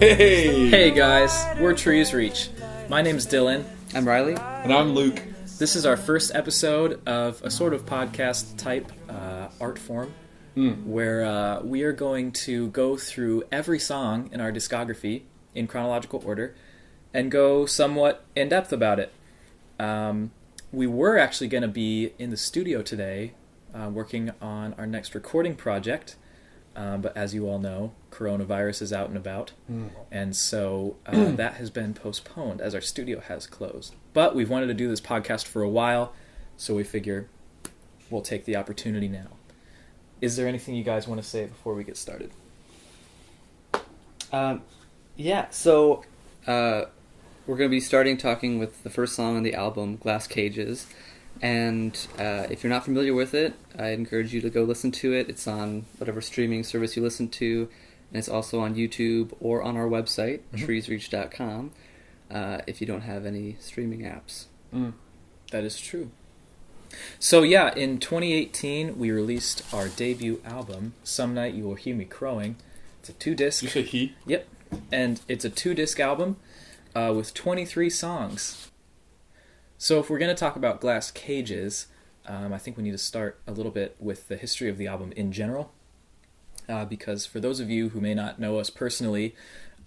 Hey! Hey guys, we're treesreach. My name's Dylan. I'm Riley. And I'm Luke. This is our first episode of a sort of podcast type art form where we are going to go through every song in our discography in chronological order and go somewhat in depth about it. We were actually going to be in the studio today working on our next recording project, but as you all know, coronavirus is out and about, and so that has been postponed as our studio has closed. But we've wanted to do this podcast for a while, so we figure we'll take the opportunity now. Is there anything you guys want to say before we get started? So we're going to be starting talking with the first song on the album, Glass Cages. And if you're not familiar with it, I encourage you to go listen to it. It's on whatever streaming service you listen to, and it's also on YouTube or on our website, treesreach.com, if you don't have any streaming apps. That is true. So yeah, in 2018, we released our debut album, Some Night You Will Hear Me Crowing. It's a 2-disc. Did you say he? Yep. And it's a 2-disc album with 23 songs. So if we're going to talk about Glass Cages, I think we need to start a little bit with the history of the album in general. Because for those of you who may not know us personally,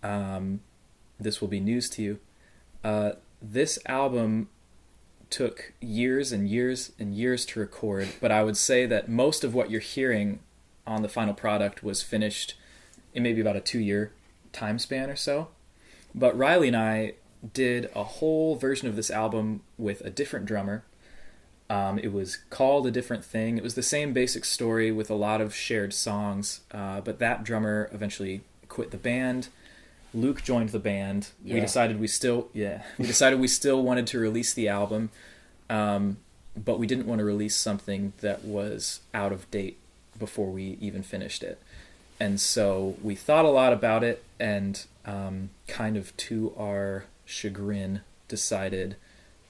this will be news to you. This album took years and years and years to record, but I would say that most of what you're hearing on the final product was finished in maybe about a 2-year time span or so. But Riley and I did a whole version of this album with a different drummer. It was called a different thing. It was the same basic story with a lot of shared songs, but that drummer eventually quit the band. Luke joined the band. Yeah. We decided we still wanted to release the album, but we didn't want to release something that was out of date before we even finished it. And so we thought a lot about it, and kind of to our chagrin decided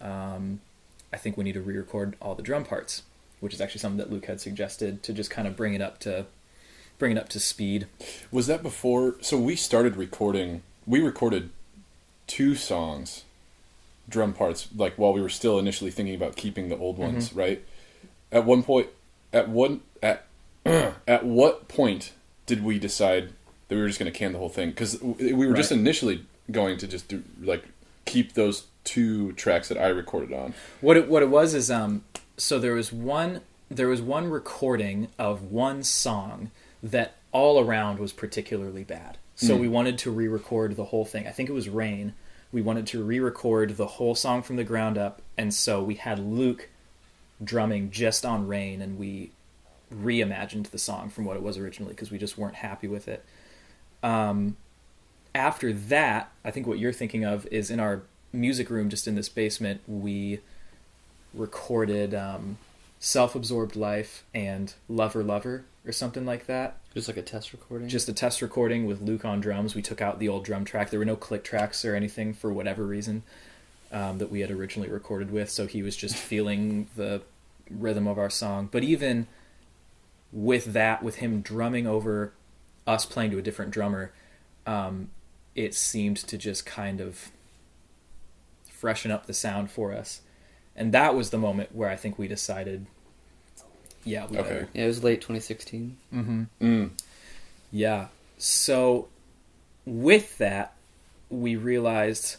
I think we need to re-record all the drum parts, which is actually something that Luke had suggested to just kind of bring it up to speed. Was that before? So we started recording. We recorded 2 songs, drum parts, like while we were still initially thinking about keeping the old ones, right? At one point, at what point did we decide that we were just going to can the whole thing? Because we were just initially going to just do keep those 2 tracks that I recorded on. What it was is so there was one recording of one song that all around was particularly bad. So we wanted to re-record the whole thing. I think it was Rain. We wanted to re-record the whole song from the ground up, and so we had Luke drumming just on Rain, and we reimagined the song from what it was originally because we just weren't happy with it. After that, I think what you're thinking of is in our music room just in this basement, we recorded Self-Absorbed Life and Lover Lover or something like that. Just like a test recording? Just a test recording with Luke on drums. We took out the old drum track. There were no click tracks or anything for whatever reason that we had originally recorded with, so he was just feeling the rhythm of our song. But even with that, with him drumming over us playing to a different drummer, it seemed to just kind of freshen up the sound for us. And that was the moment where I think we decided, we better. Yeah, it was late 2016. Yeah. So with that, we realized,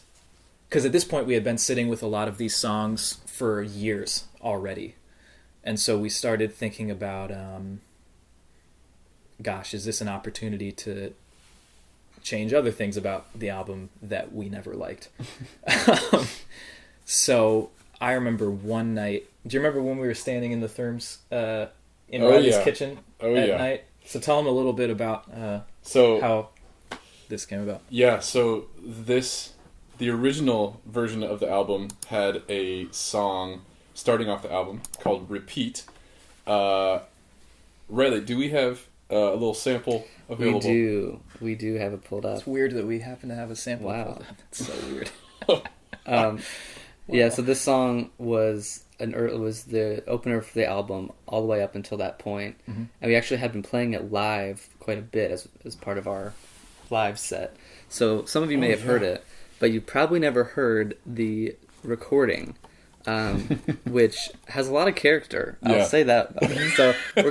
because at this point we had been sitting with a lot of these songs for years already. And so we started thinking about, is this an opportunity to change other things about the album that we never liked? So I remember one night. Do you remember when we were standing in the therms in Riley's kitchen at night? So tell them a little bit about how this came about. Yeah, so the original version of the album had a song starting off the album called Repeat. Riley, do we have a little sample available? We do have it pulled up. It's weird that we happen to have a sample. Wow. That's so weird. Yeah, so this song was the opener for the album all the way up until that point. And we actually had been playing it live quite a bit as part of our live set. So some of you may have heard it, but you probably never heard the recording, which has a lot of character. I'll say that about it. So we're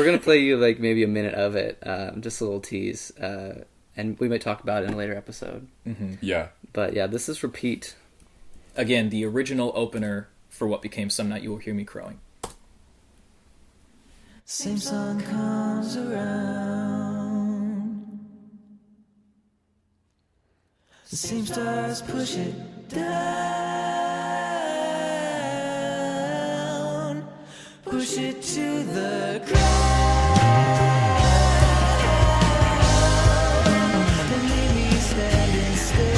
gonna play you like maybe a minute of it, just a little tease, and we might talk about it in a later episode. Mm-hmm. Yeah. But yeah, this is Repeat. Again, the original opener for what became Some Night You Will Hear Me Crowing. Same song comes around, the same stars push it down, push it to the ground, and leave me standing still.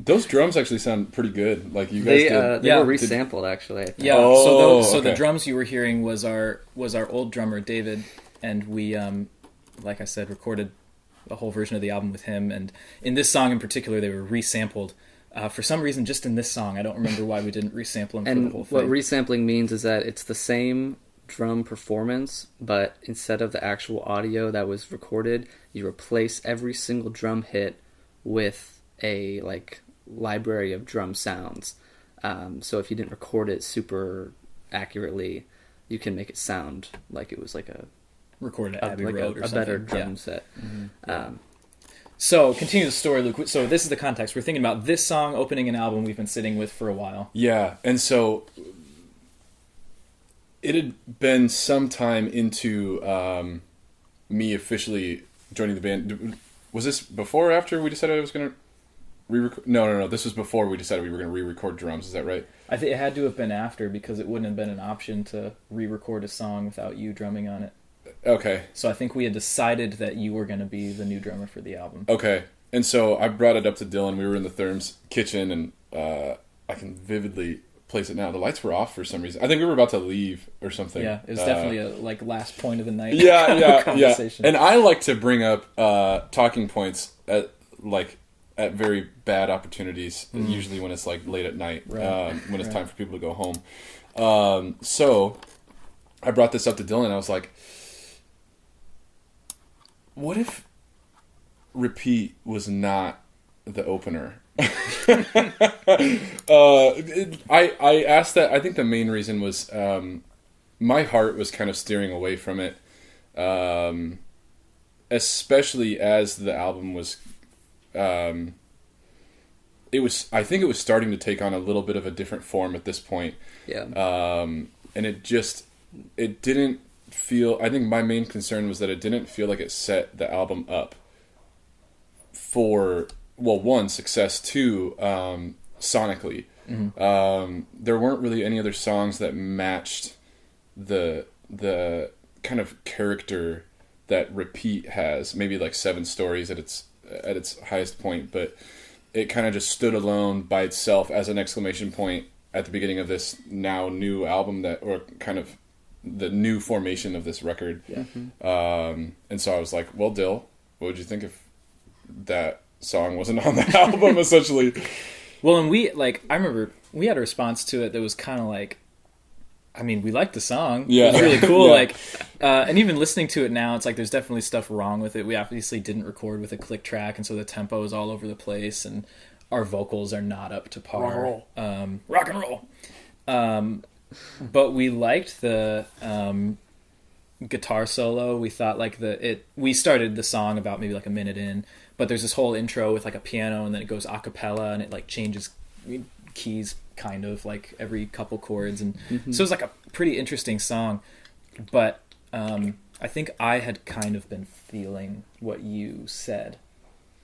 Those drums actually sound pretty good. Like you guys did. They were resampled, actually. I think. Yeah. Oh, so the okay. drums you were hearing was our old drummer David, and we, like I said, recorded a whole version of the album with him. And in this song in particular, they were resampled. For some reason, just in this song, I don't remember why we didn't resample them for the whole thing. What resampling means is that it's the same drum performance, but instead of the actual audio that was recorded, you replace every single drum hit with a library of drum sounds. So if you didn't record it super accurately, you can make it sound like it was like a recorded at Abbey Road or something. better drum set. Mm-hmm. So continue the story, Luke. So this is the context. We're thinking about this song opening an album we've been sitting with for a while. Yeah, and so it had been some time into me officially joining the band. Was this before or after we decided I was going to re-record? No. This was before we decided we were going to re-record drums. Is that right? I think it had to have been after, because it wouldn't have been an option to re-record a song without you drumming on it. Okay. So I think we had decided that you were going to be the new drummer for the album. Okay. And so I brought it up to Dylan. We were in the Therm's kitchen, and I can vividly place it now. The lights were off for some reason. I think we were about to leave or something. Yeah, it was definitely a last point of the night. Yeah. conversation. And I like to bring up talking points at very bad opportunities, usually when it's late at night, when it's time for people to go home. So I brought this up to Dylan. I was like, what if Repeat was not the opener? I asked that. I think the main reason was my heart was kind of steering away from it, especially as the album was. I think it was starting to take on a little bit of a different form at this point. Yeah. And it didn't feel. I think my main concern was that it didn't feel like it set the album up for, well, one, success, two, sonically. Mm-hmm. There weren't really any other songs that matched the kind of character that Repeat has. Maybe like Seven Stories at its highest point, but it kind of just stood alone by itself as an exclamation point at the beginning of this now new album, or kind of the new formation of this record. Yeah. And so I was like, well, Dill, what would you think if that song wasn't on the album, essentially? Well, and I remember we had a response to it that was kind of like, I mean, we liked the song. Yeah. It was really cool. Yeah. And even listening to it now, it's like there's definitely stuff wrong with it. We obviously didn't record with a click track, and so the tempo is all over the place, and our vocals are not up to par. Rock and roll. But we liked the guitar solo. We thought we started the song about maybe a minute in, but there's this whole intro with a piano, and then it goes a cappella, and it changes keys kind of every couple chords, and so it's a pretty interesting song. But I think I had kind of been feeling what you said,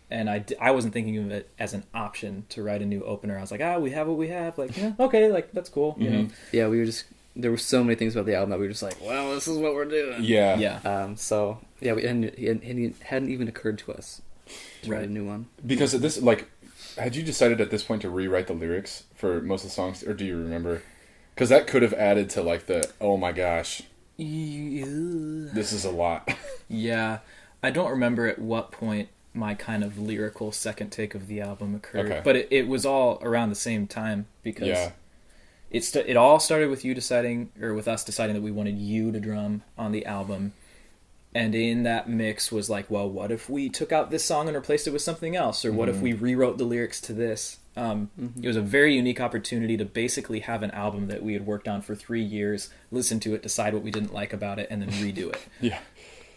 and I wasn't thinking of it as an option to write a new opener. I was like, we have what we have, okay, that's cool. You know? Yeah, we were just there were so many things about the album that we were just like, well, this is what we're doing. Yeah. Yeah. So yeah, it hadn't even occurred to us to write a new one. Because at this, like, had you decided at this point to rewrite the lyrics for most of the songs, or do you remember? Because that could have added to like the, oh my gosh, this is a lot. Yeah. I don't remember at what point my kind of lyrical second take of the album occurred. Okay. But it was all around the same time because Yeah. it all started with you deciding, or with us deciding that we wanted you to drum on the album. And in that mix was like, well, what if we took out this song and replaced it with something else? Or what if we rewrote the lyrics to this? It was a very unique opportunity to basically have an album that we had worked on for 3 years, listen to it, decide what we didn't like about it, and then redo it. Yeah.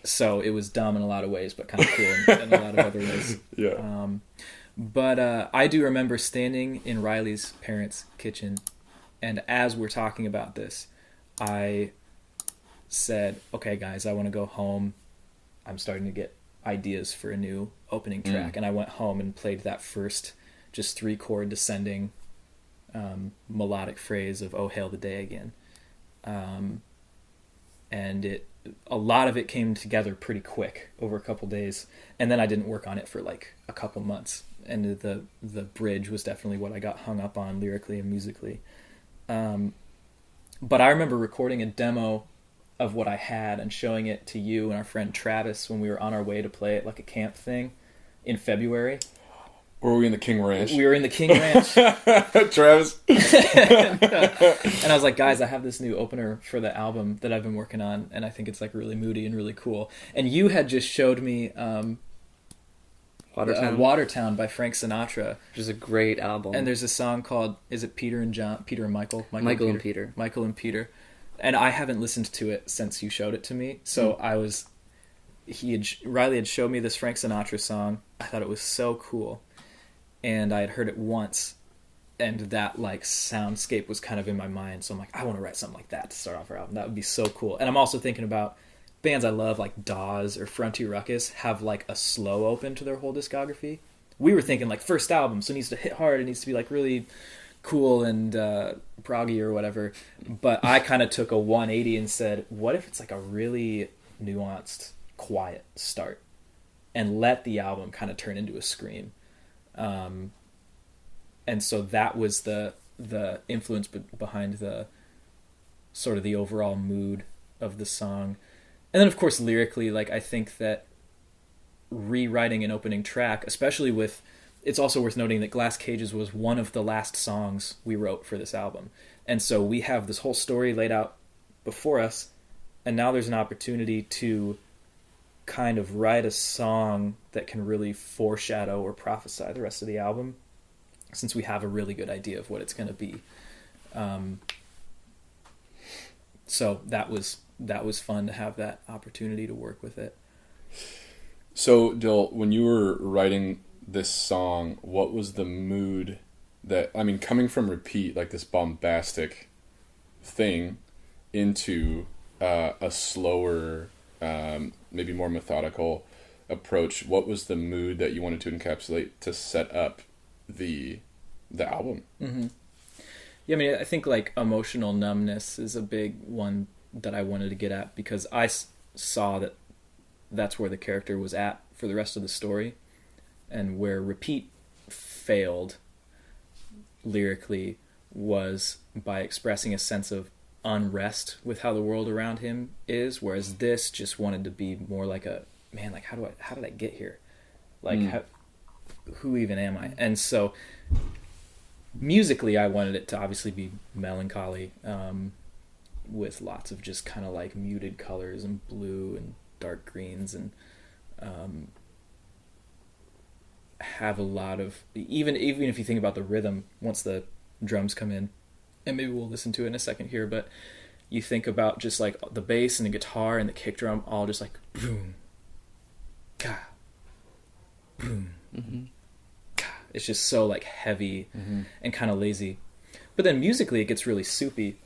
So it was dumb in a lot of ways, but kind of cool in a lot of other ways. Yeah. But I do remember standing in Riley's parents' kitchen, and as we're talking about this, I said, okay, guys, I want to go home. I'm starting to get ideas for a new opening track. And I went home and played that first just 3-chord descending melodic phrase of "Oh, Hail the Day Again." And a lot of it came together pretty quick over a couple days, and then I didn't work on it for like a couple months, and the bridge was definitely what I got hung up on lyrically and musically. But I remember recording a demo of what I had and showing it to you and our friend Travis when we were on our way to play it like a camp thing in February. Or were we in the King Ranch? We were in the King Ranch. Travis. And I was like, guys, I have this new opener for the album that I've been working on, and I think it's like really moody and really cool. And you had just showed me Watertown by Frank Sinatra, which is a great album. and there's a song called, is it Peter and John, Peter and Michael? Michael and Peter. Michael and Peter. And I haven't listened to it since you showed it to me. So Riley had showed me this Frank Sinatra song. I thought it was so cool. And I had heard it once, and that like soundscape was kind of in my mind. So I'm like, I want to write something like that to start off our album. That would be so cool. And I'm also thinking about bands I love, like Dawes or Frontier Ruckus, have like a slow open to their whole discography. We were thinking like first album, so it needs to hit hard. It needs to be like really cool and proggy or whatever. But I kind of took a 180 and said, what if it's like a really nuanced, quiet start, and let the album kind of turn into a scream. And so that was the influence behind the sort of the overall mood of the song. And then of course lyrically, like I think that rewriting an opening track, especially with, it's also worth noting that Glass Cages was one of the last songs we wrote for this album. And so we have this whole story laid out before us, and now there's an opportunity to kind of write a song that can really foreshadow or prophesy the rest of the album, since we have a really good idea of what it's going to be. So that was fun to have that opportunity to work with it. So, Dill, when you were writing this song, what was the mood that, I mean, coming from Repeat, like this bombastic thing, into a slower, maybe more methodical approach, what was the mood that you wanted to encapsulate to set up the album? Mm-hmm. Yeah, I mean, I think like emotional numbness is a big one that I wanted to get at, because I saw that that's where the character was at for the rest of the story, and where Repeat failed lyrically was by expressing a sense of unrest with how the world around him is, whereas this just wanted to be more like a, man, like how did I get here? Like who even am I? And so musically I wanted it to obviously be melancholy, with lots of just kind of like muted colors and blue and dark greens, and have a lot of, even if you think about the rhythm once the drums come in, and maybe we'll listen to it in a second here, but you think about just like the bass and the guitar and the kick drum all just like boom, ka, boom, ka. It's just so like heavy and kind of lazy. But then musically it gets really soupy,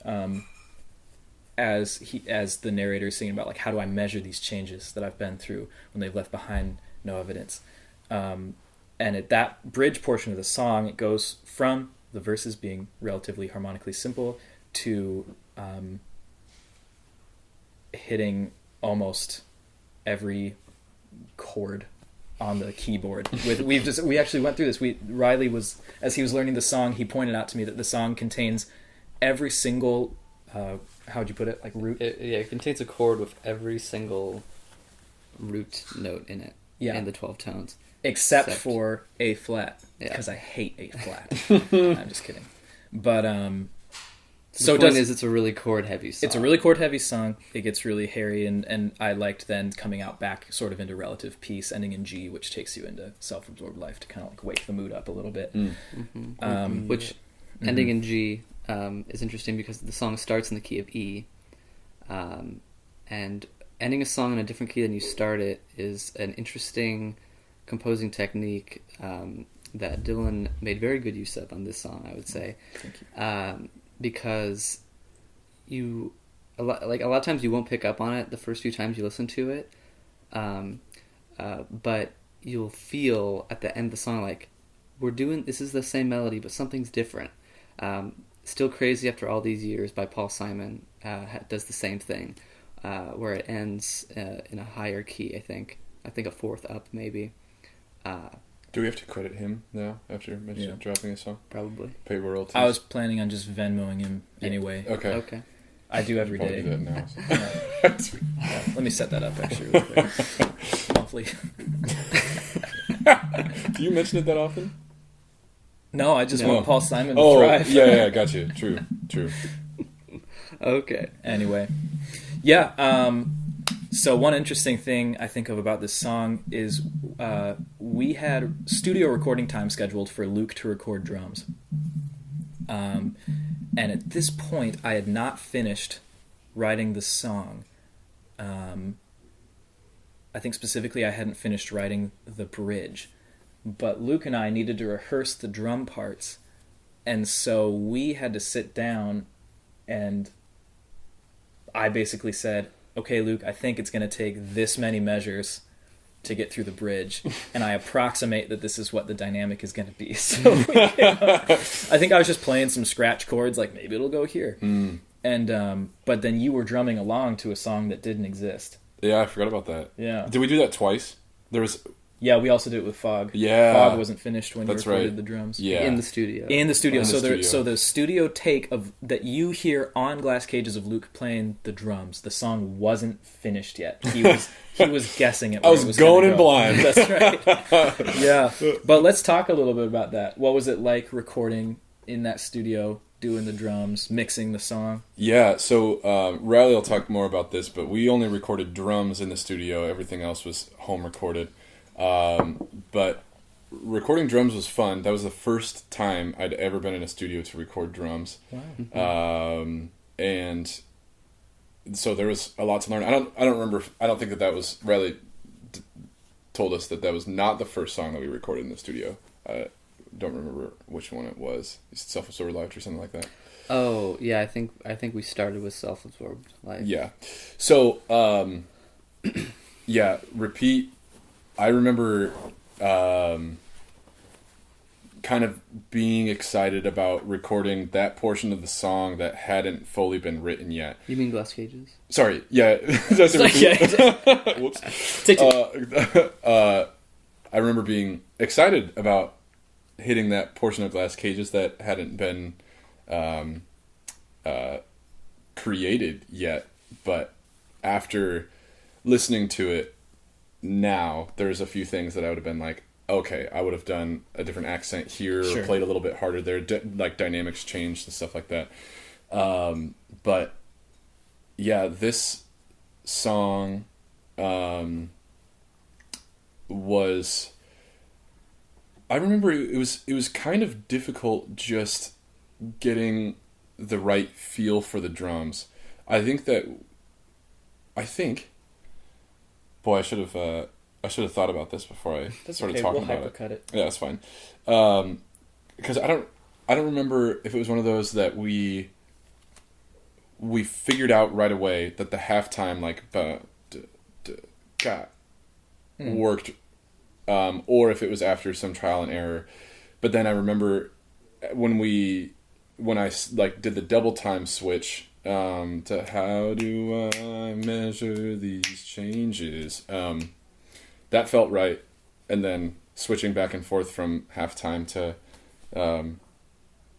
as the narrator is singing about like, how do I measure these changes that I've been through when they've left behind no evidence. And at that bridge portion of the song, it goes from the verses being relatively harmonically simple to hitting almost every chord on the keyboard. We actually went through this. Riley was, as he was learning the song, he pointed out to me that the song contains every single how would you put it, like root? It contains a chord with every single root note in it. Yeah. And the 12 tones. Except for A flat, because I hate A flat. I'm just kidding. But the point is, it's a really chord heavy song. It's a really chord heavy song. It gets really hairy, and I liked then coming out back sort of into relative peace, ending in G, which takes you into self-absorbed life to kind of like wake the mood up a little bit. Which ending in G is interesting because the song starts in the key of E, and ending a song in a different key than you start it is an interesting composing technique that Dylan made very good use of on this song, I would say. Thank you. Because a lot of times you won't pick up on it the first few times you listen to it, but you'll feel at the end of the song like this is the same melody, but something's different. Still Crazy After All These Years by Paul Simon does the same thing, where it ends in a higher key. I think a fourth up maybe. Do we have to credit him now after dropping a song? Probably. Pay royalties? I was planning on just Venmoing him anyway. Okay. I do every Probably day. do that now. Yeah, let me set that up actually real quick. Monthly. Do you mention it that often? No, I just No. want Paul Simon to thrive. Yeah, got you. True. Okay. Anyway. Yeah, so one interesting thing I think of about this song is we had studio recording time scheduled for Luke to record drums. And at this point, I had not finished writing the song. I think specifically I hadn't finished writing the bridge. But Luke and I needed to rehearse the drum parts. And so we had to sit down, and I basically said, okay, Luke, I think it's going to take this many measures to get through the bridge, and I approximate that this is what the dynamic is going to be. So I think I was just playing some scratch chords, like maybe it'll go here. And but then you were drumming along to a song that didn't exist. Yeah, I forgot about that. Yeah. Did we do that twice? There was... Yeah, we also did it with Fog. Yeah. Fog wasn't finished when That's you recorded right. the drums. Yeah. In the studio. In the studio. In the studio. So the studio take of that you hear on Glass Cages of Luke playing the drums, the song wasn't finished yet. He was guessing it. I was going in blind. That's right. Yeah. But let's talk a little bit about that. What was it like recording in that studio, doing the drums, mixing the song? Yeah, so Riley will talk more about this, but we only recorded drums in the studio. Everything else was home recorded. But recording drums was fun. That was the first time I'd ever been in a studio to record drums. Wow. And so there was a lot to learn. I don't remember. I don't think that was Riley told us that was not the first song that we recorded in the studio. I don't remember which one it was. Self-Absorbed Life or something like that. Oh yeah, I think we started with Self-Absorbed Life. Yeah. So yeah, Repeat. I remember kind of being excited about recording that portion of the song that hadn't fully been written yet. You mean Glass Cages? Sorry, yeah. That's a Repeat. Whoops. Take two. I remember being excited about hitting that portion of Glass Cages that hadn't been created yet, but after listening to it now, there's a few things that I would have been like, okay, I would have done a different accent here, Sure. or played a little bit harder there, like dynamics changed and stuff like that. But yeah, this song was, I remember it was kind of difficult just getting the right feel for the drums. I think boy, I should have thought about this before I started talking about it. Hypercut it. Yeah, that's fine. Because I don't remember if it was one of those that we figured out right away that the halftime worked, or if it was after some trial and error. But then I remember when I did the double time switch to how do I measure these changes. That felt right, and then switching back and forth from halftime to,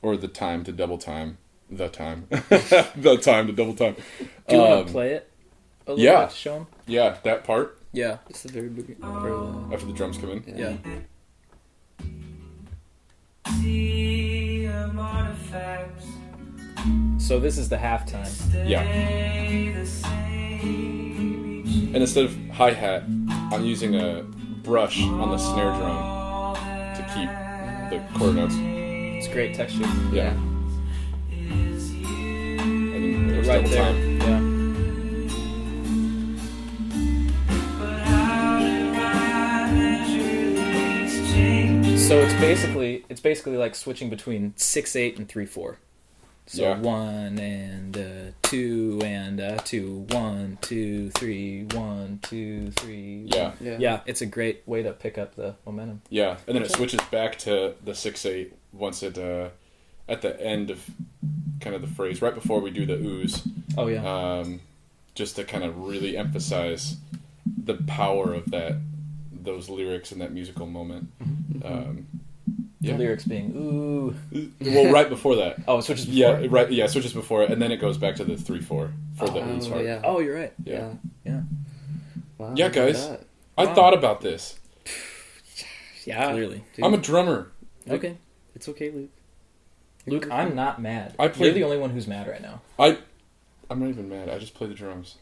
or the time to double time, the time to double time. Do you want to play it a little yeah. bit to show them? Yeah, that part Yeah. It's the very beginning. after the drums come in. Yeah. So this is the halftime. Yeah. And instead of hi-hat, I'm using a brush on the snare drum to keep the quarter notes. It's great texture. Yeah. And then there's Right double there. time. Yeah. So it's basically like switching between 6/8 and 3/4. So Yeah. 1 and 2 and 2, 1, 2, 3, 1, 2, 3. Yeah. Yeah, it's a great way to pick up the momentum. Yeah. And then it switches back to the 6/8 once it, at the end of kind of the phrase, right before we do the ooze. Oh yeah. Just to kind of really emphasize the power of those lyrics and that musical moment. The lyrics being ooh. Well, right before that. Oh, it switches before. Yeah, right. Yeah, it switches before it, and then it goes back to the 3/4 for the ooze part. Yeah. Oh, you're right. Yeah. Yeah. Wow, Yeah, look at guys. that. I Wow. thought about this. Yeah. Clearly. Dude, I'm a drummer. Okay. it's okay, Luke. Luke, I'm not mad. I You're played- the only one who's mad right now. I'm not even mad. I just play the drums.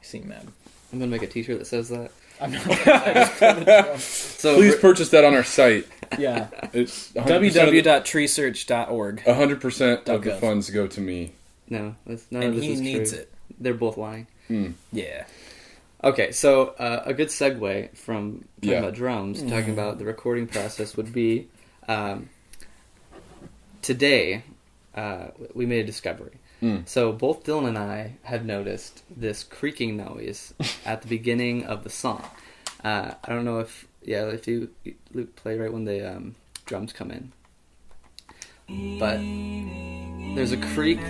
You seem mad. I'm gonna make a T-shirt that says that. I'm not. I just play the drums. So Please purchase that on our site. Yeah. It's 100% www.treesreach.org. 100% of the .gov. funds go to me. no, none And of this he is needs true. it. They're both lying. Yeah. Okay, so a good segue from talking Yeah. about drums, talking about the recording process would be today we made a discovery. So both Dylan and I had noticed this creaking noise at the beginning of the song. I don't know if you Luke play right when the drums come in, but there's a creak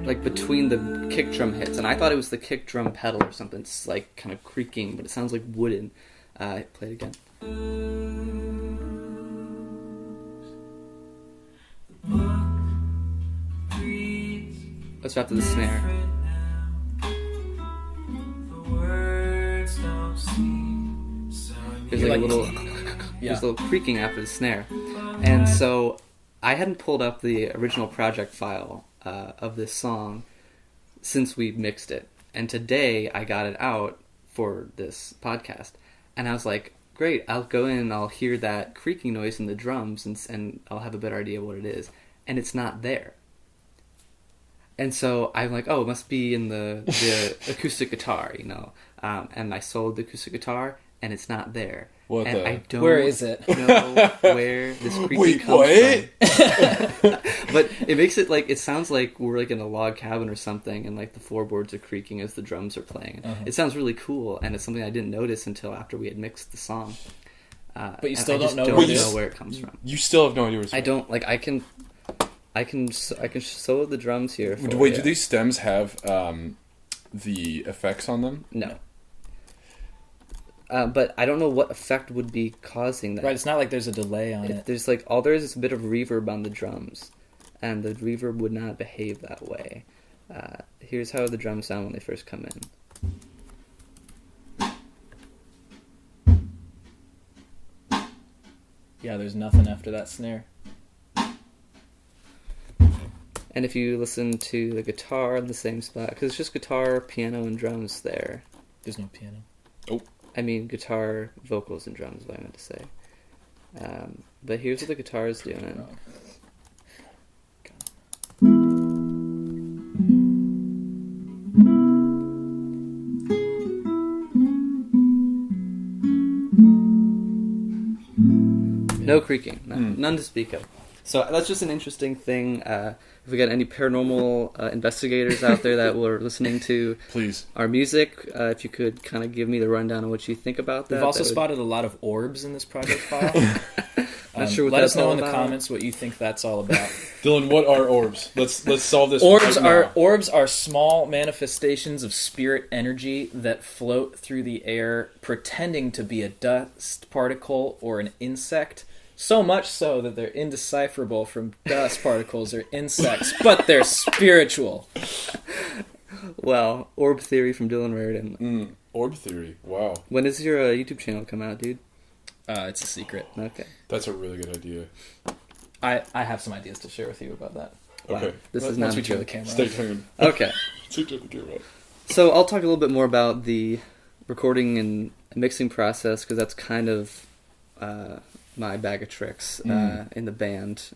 like between the kick drum hits, and I thought it was the kick drum pedal or something. It's like kind of creaking, but it sounds like wooden. Play it again. Let's drop to the snare. There's like a little, there's a little creaking after the snare, and so I hadn't pulled up the original project file of this song since we mixed it, and today I got it out for this podcast, and I was like, great, I'll go in and I'll hear that creaking noise in the drums, and I'll have a better idea of what it is, and it's not there. And so I'm like, oh, it must be in the acoustic guitar, you know. And I sold the acoustic guitar, and it's not there. What and the- I don't Where is it? know where this creaking Wait, comes what? from. But it makes it like, it sounds like we're like in a log cabin or something, and like the floorboards are creaking as the drums are playing. It sounds really cool, and it's something I didn't notice until after we had mixed the song. But you And still I just don't know don't where it know is? where it comes from. You still have no idea where it's I from. don't like. I can solo the drums here. For Wait, you. do these stems have the effects on them? No. But I don't know what effect would be causing that. Right, it's not like there's a delay on it. There's like all there is a bit of reverb on the drums, and the reverb would not behave that way. Here's how the drums sound when they first come in. Yeah, there's nothing after that snare. And if you listen to the guitar in the same spot, because it's just guitar, piano, and drums there. There's no piano. I mean, guitar, vocals, and drums, is what I meant to say. But here's what the guitar is doing. No creaking, none to speak of. So that's just an interesting thing. If we got any paranormal investigators out there that were listening to Please. our music, if you could kind of give me the rundown of what you think about that. We've also that would... spotted a lot of orbs in this project file. Not sure what let that's us know all in the about. comments what you think that's all about. Dylan, what are orbs? Let's solve this. Orbs right are small manifestations of spirit energy that float through the air, pretending to be a dust particle or an insect. So much so that they're indecipherable from dust particles or insects, but they're spiritual. Well, orb theory from Dylan Raridan. Orb theory. Wow. When does your YouTube channel come out, dude? It's a secret. Okay. That's a really good idea. I have some ideas to share with you about that. Wow. Okay. This is Once not we a turn the joke. camera Stay on. tuned. Okay. Turn the camera on. So I'll talk a little bit more about the recording and mixing process because that's kind of my bag of tricks in the band.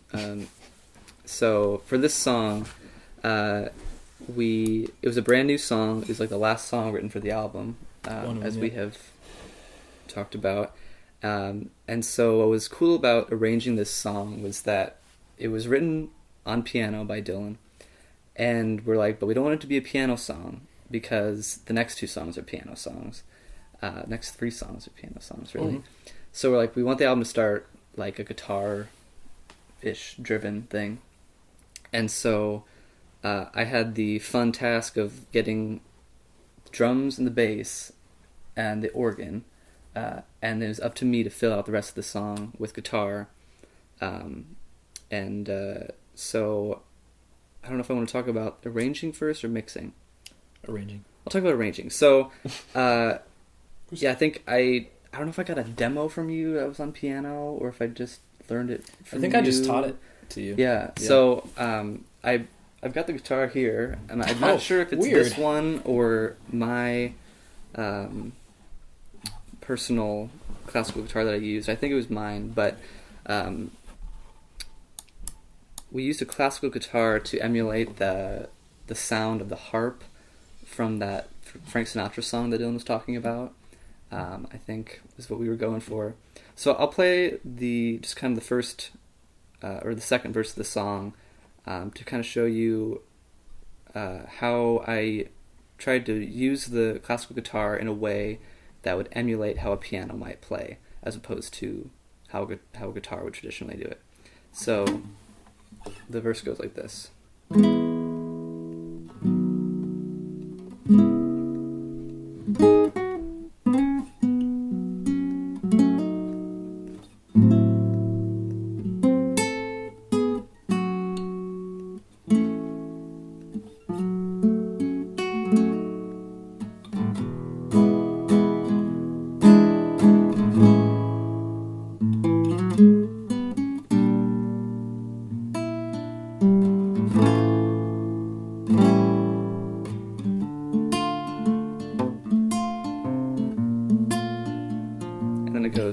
So for this song, it was a brand new song. It was like the last song written for the album, as we have talked about. And so what was cool about arranging this song was that it was written on piano by Dylan. And we're like, but we don't want it to be a piano song because the next two songs are piano songs. Next three songs are piano songs, really. Mm-hmm. So we're like, we want the album to start like a guitar-ish driven thing. And so I had the fun task of getting drums and the bass and the organ, and it was up to me to fill out the rest of the song with guitar. So I don't know if I want to talk about arranging first or mixing. Arranging. I'll talk about arranging. So, yeah, I think I don't know if I got a demo from you that was on piano or if I just learned it from you. I just taught it to you. Yeah. So, I've got the guitar here, and I'm not sure if it's weird. this one or my personal classical guitar that I used. I think it was mine, but we used a classical guitar to emulate the sound of the harp from that Frank Sinatra song that Dylan was talking about. I think is what we were going for. So I'll play the first or the second verse of the song to kind of show you how I tried to use the classical guitar in a way that would emulate how a piano might play, as opposed to how a guitar would traditionally do it. So the verse goes like this.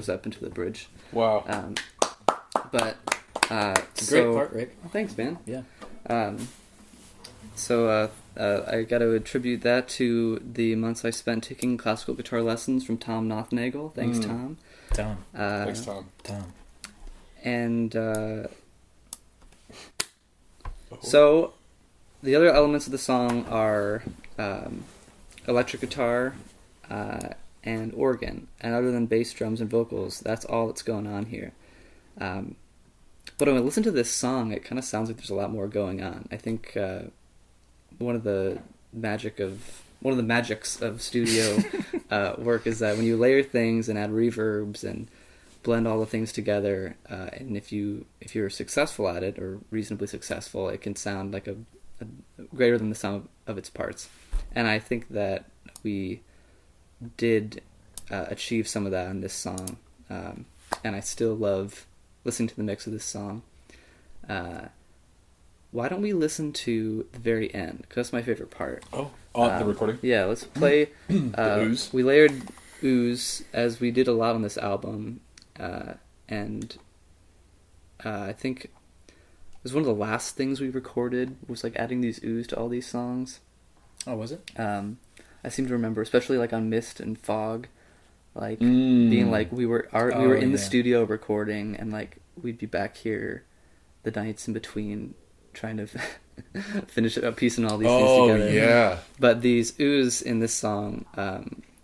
Up into the bridge. Wow. It's a great part, Rick. Thanks, man. Yeah. I got to attribute that to the months I spent taking classical guitar lessons from Tom Nothnagel. Thanks, Tom. Tom. Thanks, Tom. And so the other elements of the song are electric guitar and organ, and other than bass, drums, and vocals, that's all that's going on here. But when I listen to this song, it kind of sounds like there's a lot more going on. I think one of the magics of studio work is that when you layer things and add reverbs and blend all the things together, and if you're successful at it or reasonably successful, it can sound like a greater than the sum of its parts. And I think that we did achieve some of that in this song, and I still love listening to the mix of this song. Why don't we listen to the very end? Because that's my favorite part. Oh, on the recording? Yeah, let's play. The ooze? We layered ooze, as we did a lot on this album, and I think it was one of the last things we recorded was like adding these ooze to all these songs. Oh, was it? I seem to remember, especially like on Mist and Fog, like being like we were in the studio recording, and like we'd be back here the nights in between trying to finish it up, piecing all these things Oh, together. yeah. But these oohs in this song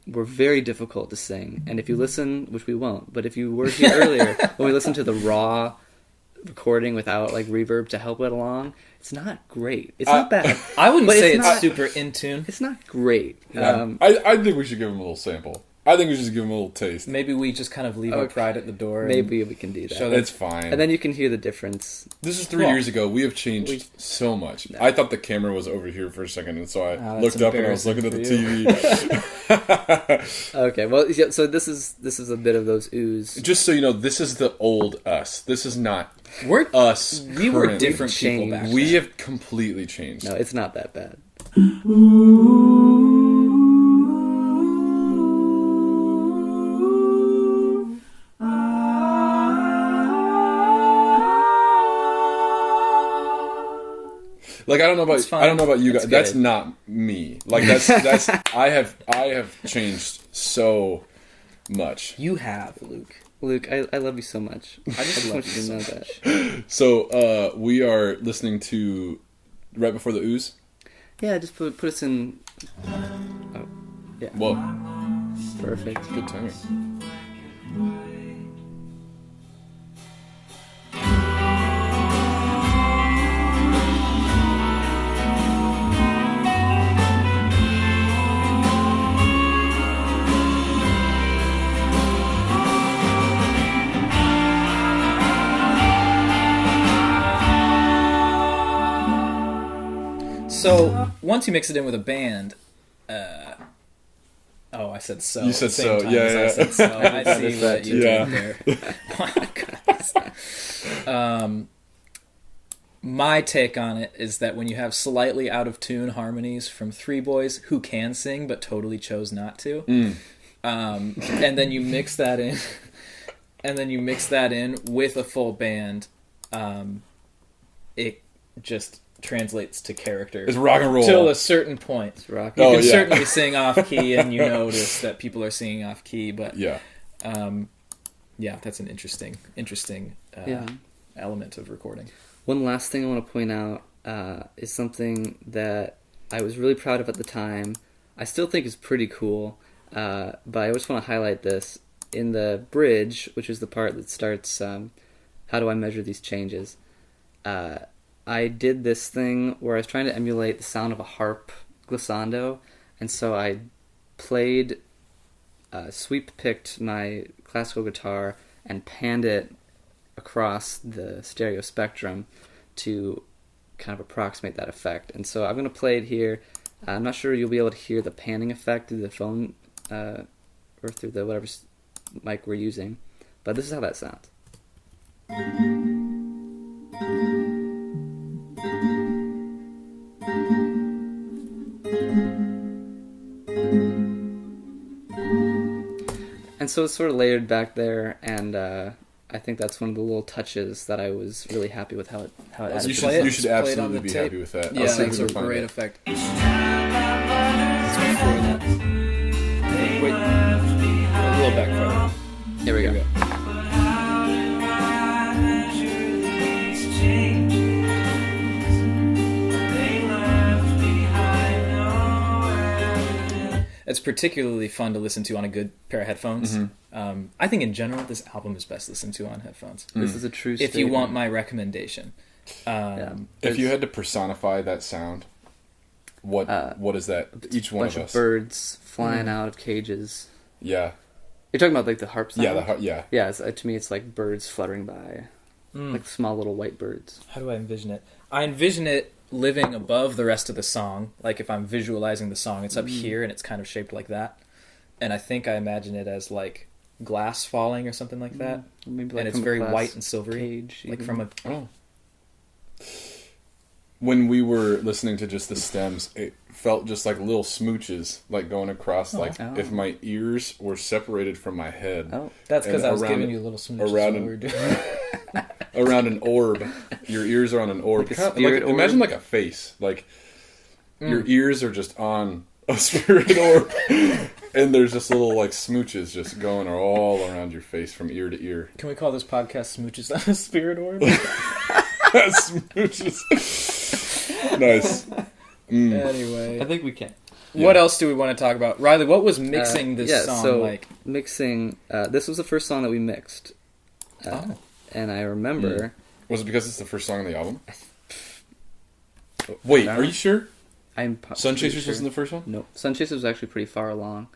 were very difficult to sing. And if you listen, which we won't, but if you were here earlier, when we listened to the raw recording without like reverb to help it along, it's not great. It's not bad. I wouldn't But say it's it's not- super in tune. It's not great. I think we should give him a little sample. I think we should just give him a little taste. Maybe we just kind of leave our Okay. pride at the door. and Maybe we can do that. show that- It's fine. And then you can hear the difference. This is 3 Well, years ago. We have changed so much. I thought the camera was over here for a second, and so I that's looked up and I was looking at the embarrassing TV. Okay, well, yeah, so this is a bit of those oohs. Just so you know, this is the old us. This is not we're us. we were currently. different people changed. back We then. have completely changed. No, it's not that bad. Like I don't know about It's fine. I don't know about you It's guys. That's good. not me. Like that's I have changed so much. You have, Luke. Luke, I love you so much. I just want you to know that. So we are listening to right before the ooze. Yeah, just put us in. Oh, yeah, Whoa, perfect. good timing. So once you mix it in with a band, I said so. You said at the same so, time yeah, as yeah. I said so. I see that what you Yeah. did there. My take on it is that when you have slightly out of tune harmonies from three boys who can sing but totally chose not to, and then you mix that in, with a full band, it just translates to character. It's rock and roll. Till a certain point. It's rock. You Oh, can yeah. certainly sing off key, and you notice that people are singing off key. But Yeah. That's an interesting Yeah. element of recording. One last thing I want to point out is something that I was really proud of at the time. I still think is pretty cool, but I just want to highlight this. In the bridge, which is the part that starts, how do I measure these changes? I did this thing where I was trying to emulate the sound of a harp glissando, and so I played, sweep-picked my classical guitar and panned it across the stereo spectrum to kind of approximate that effect. And so I'm going to play it here. I'm not sure you'll be able to hear the panning effect through the phone or through the whatever mic we're using, but this is how that sounds. And so it's sort of layered back there, and I think that's one of the little touches that I was really happy with how it added. You Just play it. should Just play it on absolutely the be tape. happy with that. I'll Yeah, see if that's we a can find great it. effect. It's before that. Wait, a little back further. Here we go. It's particularly fun to listen to on a good pair of headphones. I think in general, this album is best listened to on headphones. This is a true If you statement. want my recommendation. Yeah. If you had to personify that sound, what is that? Each one bunch of of us. birds flying out of cages. Yeah. You're talking about like the harp sound? Yeah. Yeah, to me it's like birds fluttering by. Like small little white birds. How do I envision it? I envision it living above the rest of the song. Like if I'm visualizing the song, it's up here and it's kind of shaped like that. And I think I imagine it as like glass falling or something like that. Maybe like And it's from a very glass white and silvery. cage, Like even. from a... Oh. When we were listening to just the stems, it felt just like little smooches, like going across, like Oh. if my ears were separated from my head. Oh. That's because And I was around giving it- you little smooches around while it- we were doing Around an orb. Your ears are on an orb. Like a Kinda- spirit orb? Imagine like a face. Like your ears are just on a spirit orb. And there's just little like smooches just going all around your face from ear to ear. Can we call this podcast Smooches on a Spirit Orb? Smooches. Nice. Anyway, I think we can. what else do we want to talk about, Riley? What was mixing this song so like? Mixing. This was the first song that we mixed, and I remember. Was it because it's the first song on the album? Wait, are you sure? Sun Chasers sure. wasn't the first one? No, Sun Chasers was actually pretty far along.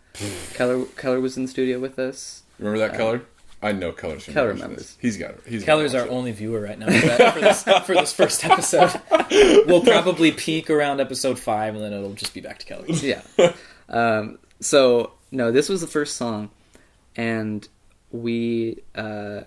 Keller was in the studio with us. Remember that, Keller? I know Keller's from Keller watching remembers. this. He's got it. Keller's our only viewer right now for this first episode. We'll probably peak around episode 5, and then it'll just be back to Keller. Yeah. So no, this was the first song, and we. I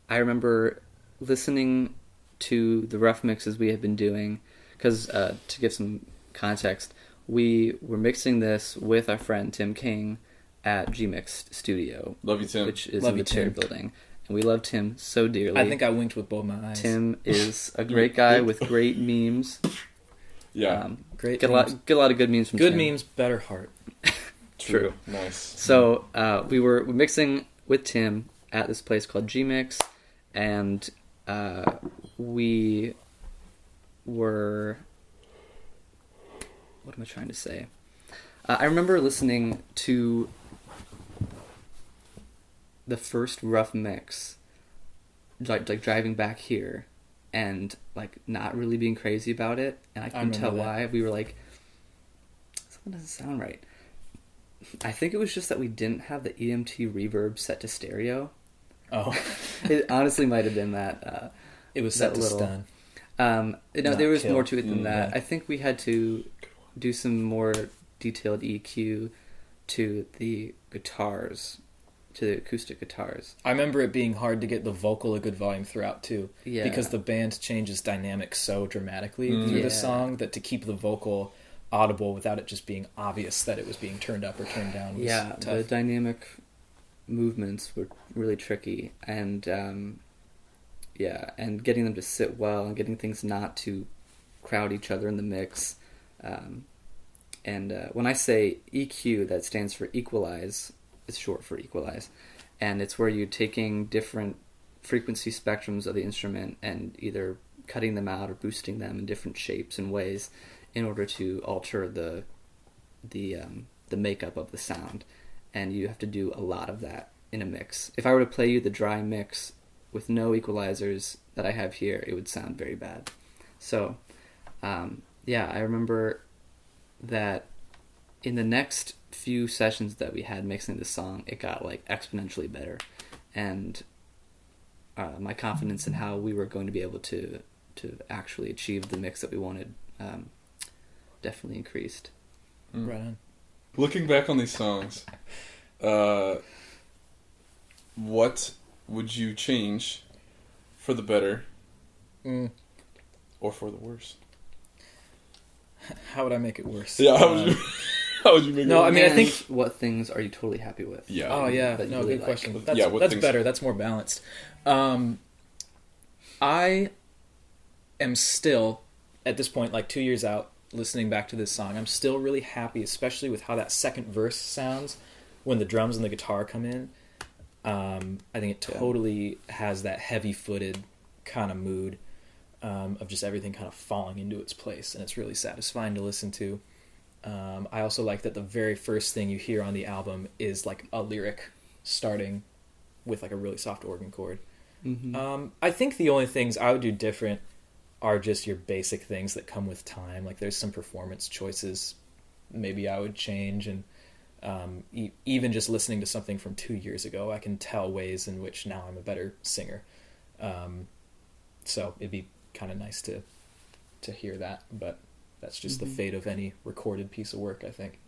remember listening to the rough mixes we had been doing, because to give some context, we were mixing this with our friend Tim King at Gmix Studio. Love you, Tim. Which is Love in you, the Cherry Tim. Building. And we loved Tim so dearly. I think I winked with both my eyes. Tim is a great guy with great memes. Yeah. Great Get a memes. lot of good memes from Good Tim. memes, better heart. True. Nice. So we were mixing with Tim at this place called Gmix, and we were... What am I trying to say? I remember listening to the first rough mix, like driving back here, and like not really being crazy about it, and I couldn't tell remember why. We were like, something doesn't sound right. I think it was just that we didn't have the EMT reverb set to stereo. Oh. It honestly might have been that. It was set that to little- stun. No, there was kill. more to it than that. Yeah. I think we had to do some more detailed EQ to the guitars, to the acoustic guitars. I remember it being hard to get the vocal a good volume throughout, too. Yeah. Because the band changes dynamics so dramatically through Yeah. the song that to keep the vocal audible without it just being obvious that it was being turned up or turned down was Yeah, the tough. dynamic movements were really tricky, and and getting them to sit well and getting things not to crowd each other in the mix. When I say EQ, that stands for equalize. It's short for equalize, and it's where you're taking different frequency spectrums of the instrument and either cutting them out or boosting them in different shapes and ways in order to alter the makeup of the sound. And you have to do a lot of that in a mix. If I were to play you the dry mix with no equalizers that I have here, it would sound very bad. So, I remember that in the next few sessions that we had mixing this song, it got like exponentially better, and my confidence in how we were going to be able to actually achieve the mix that we wanted definitely increased. Right on. Looking back on these songs, what would you change for the better or for the worse? How would I make it worse? Yeah, how would you make it No, worse? I mean, I And think... what things are you totally happy with? Yeah. Oh, yeah. that you No, really good like. question. That's, Yeah, what that's things- better. That's more balanced. I am still, at this point, like 2 years out, listening back to this song, I'm still really happy, especially with how that second verse sounds when the drums and the guitar come in. I think it totally has that heavy-footed kind of mood of just everything kind of falling into its place, and it's really satisfying to listen to. I also like that the very first thing you hear on the album is like a lyric starting with like a really soft organ chord. Mm-hmm. I think the only things I would do different are just your basic things that come with time. Like there's some performance choices maybe I would change, and even just listening to something from 2 years ago, I can tell ways in which now I'm a better singer. So it'd be kind of nice to hear that, but that's just the fate of any recorded piece of work, I think.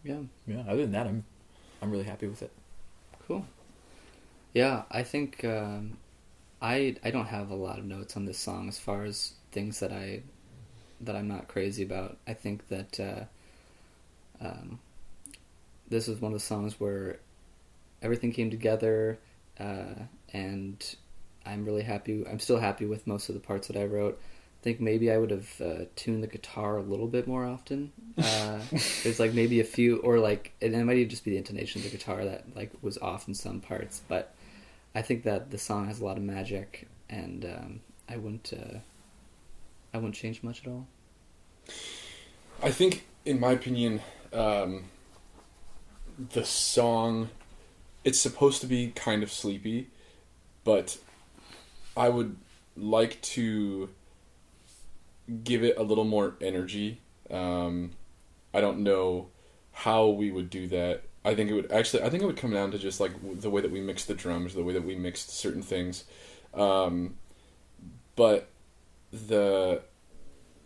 Yeah. Yeah. Other than that, I'm really happy with it. Cool. Yeah, I think I don't have a lot of notes on this song as far as things that I'm not crazy about. I think that this is one of the songs where everything came together, and I'm really happy. I'm still happy with most of the parts that I wrote. I think maybe I would have tuned the guitar a little bit more often. There's like maybe a few, or like, and it might even just be the intonation of the guitar that like was off in some parts. But I think that the song has a lot of magic, and I wouldn't change much at all. I think, in my opinion, the song, it's supposed to be kind of sleepy, but I would like to give it a little more energy. I don't know how we would do that. I think it would come down to just like the way that we mixed the drums, the way that we mixed certain things. But I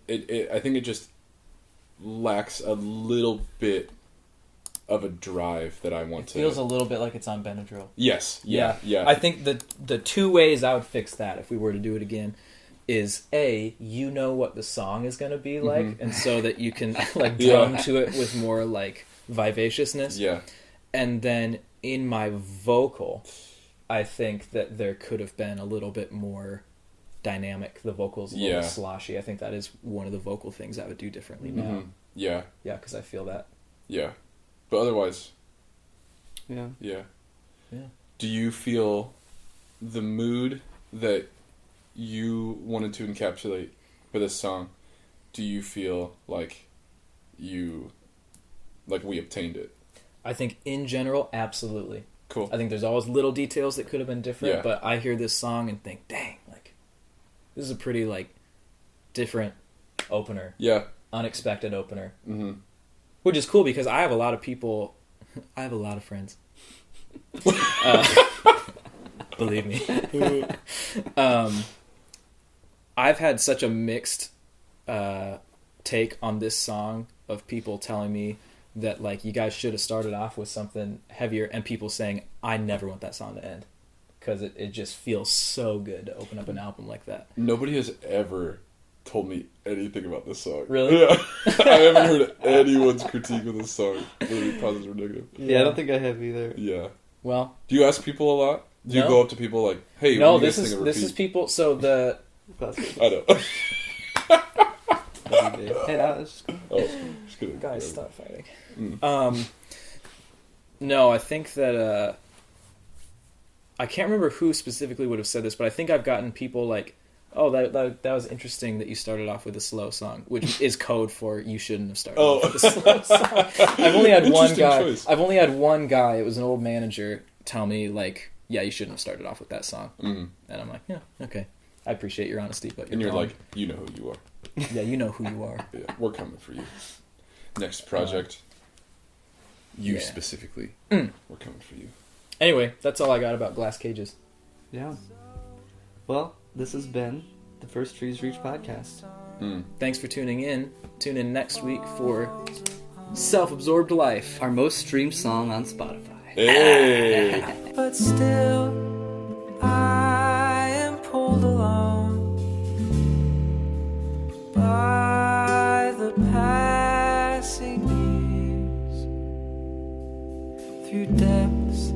think it just lacks a little bit of a drive that I want to. It feels a little bit like it's on Benadryl. Yes. Yeah. I think the two ways I would fix that if we were to do it again is A, you know what the song is going to be like, Mm-hmm. and so that you can like drum to it with more like vivaciousness. Yeah. And then in my vocal, I think that there could have been a little bit more dynamic. The vocal's a little sloshy. I think that is one of the vocal things I would do differently now. Mm-hmm. Yeah. Yeah, because I feel that. Yeah. But otherwise, Yeah. yeah. Yeah. Do you feel the mood that you wanted to encapsulate for this song? Do you feel like we obtained it? I think in general, absolutely. Cool. I think there's always little details that could have been different, Yeah. but I hear this song and think, dang, like, this is a pretty, like, different opener. Yeah. Unexpected opener. Mm-hmm. Which is cool because I have a lot of people, I have a lot of friends. Believe me. I've had such a mixed take on this song of people telling me that like you guys should have started off with something heavier, and people saying I never want that song to end because it just feels so good to open up an album like that. Nobody has ever told me anything about this song. Really? Yeah. I haven't heard anyone's critique of this song, whether it be positive or negative. Yeah, I don't think I have either. Yeah. Well, Do you ask people a lot? Do you No. go up to people like, "Hey, no, what do you this guys is think of this Repeat?" is people. So the I know. Hey, that was Oh, just kidding. guys, Yeah. stop fighting. Mm. No, I think that I can't remember who specifically would have said this, but I think I've gotten people like, "Oh, that was interesting that you started off with a slow song," which is code for you shouldn't have started off with a slow song. I've only had one Interesting guy. choice. I've only had one guy. It was an old manager tell me like, "Yeah, you shouldn't have started off with that song," Mm. and I'm like, "Yeah, okay. I appreciate your honesty, but And you're wrong." like, you know who you are. Yeah, you know who you are." Yeah, we're coming for you. Next project, you yeah. specifically, Mm. we're coming for you. Anyway, that's all I got about Glass Cages. Yeah. Well, this has been the first Trees Reach podcast. Mm. Thanks for tuning in. Tune in next week for Self-Absorbed Life. Our most streamed song on Spotify. Hey! But still, I am pulled along by the passing years through depths